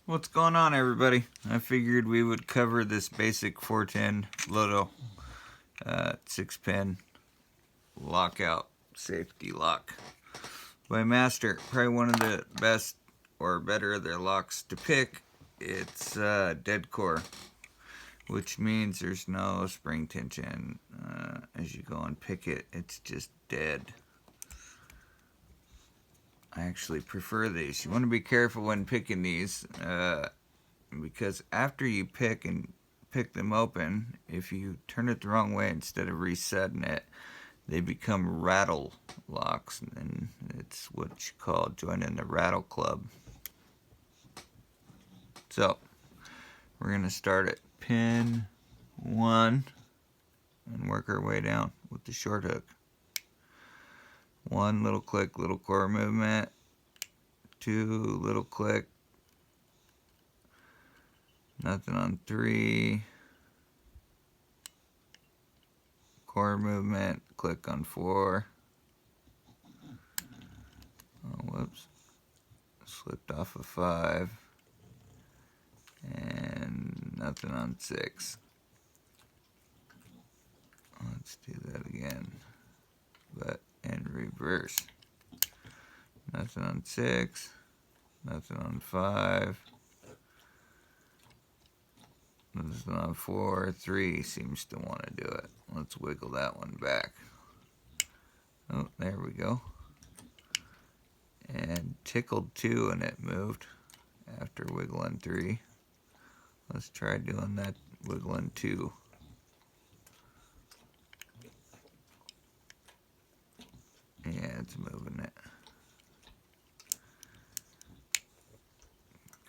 What's going on, everybody? I figured we would cover this basic 410 Loto 6-pin lockout safety lock by Master. Probably one of the best or better of their locks to pick. It's dead core, which means there's no spring tension. As you go and pick it, it's just dead. I actually prefer these. You want to be careful when picking these because after you pick them open, if you turn it the wrong way instead of resetting it, they become rattle locks, and it's what you call joining the rattle club. So we're going to start at pin 1 and work our way down with the short hook. 1 little click, little core movement. 2 little click, nothing on 3. Core movement, click on 4. Oh, whoops. Slipped off of 5. And nothing on 6. Let's do that again, but in reverse. Nothing on 6. Nothing on 5. Nothing on 4. 3 seems to want to do it. Let's wiggle that one back. Oh, there we go. And tickled 2 and it moved after wiggling 3. Let's try doing that wiggling 2. Yeah, it's moving it.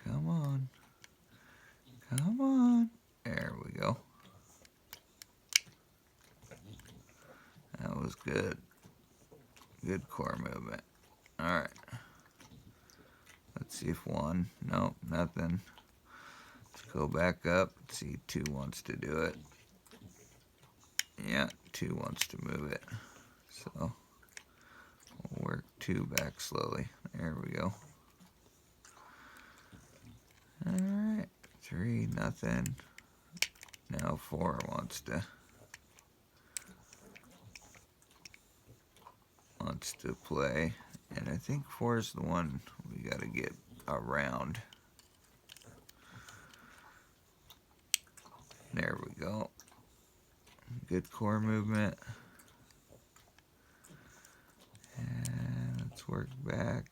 Come on. Come on. There we go. That was good. Good core movement. Alright. Let's see if 1. Nope, nothing. Let's go back up. Let's see, 2 wants to do it. Yeah, 2 wants to move it. So we'll work 2 back slowly. There we go. Alright. 3, nothing. Now 4 wants to play, and I think 4 is the one we got to get around. There we go. Good core movement. And let's work back.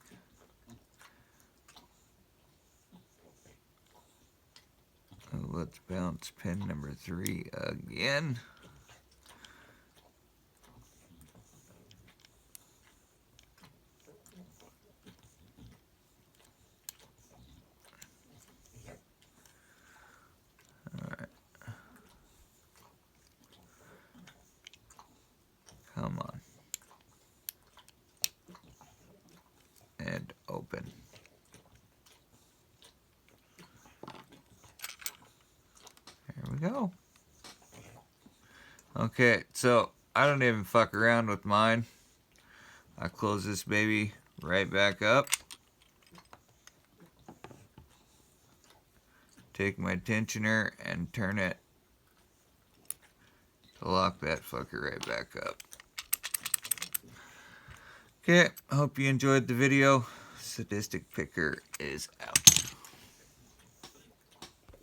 Let's bounce pin number 3 again. Alright. Come on. And open. There we go. Okay, so I don't even fuck around with mine. I close this baby right back up. Take my tensioner and turn it to lock that fucker right back up. Okay, hope you enjoyed the video. Sadistic Picker is out.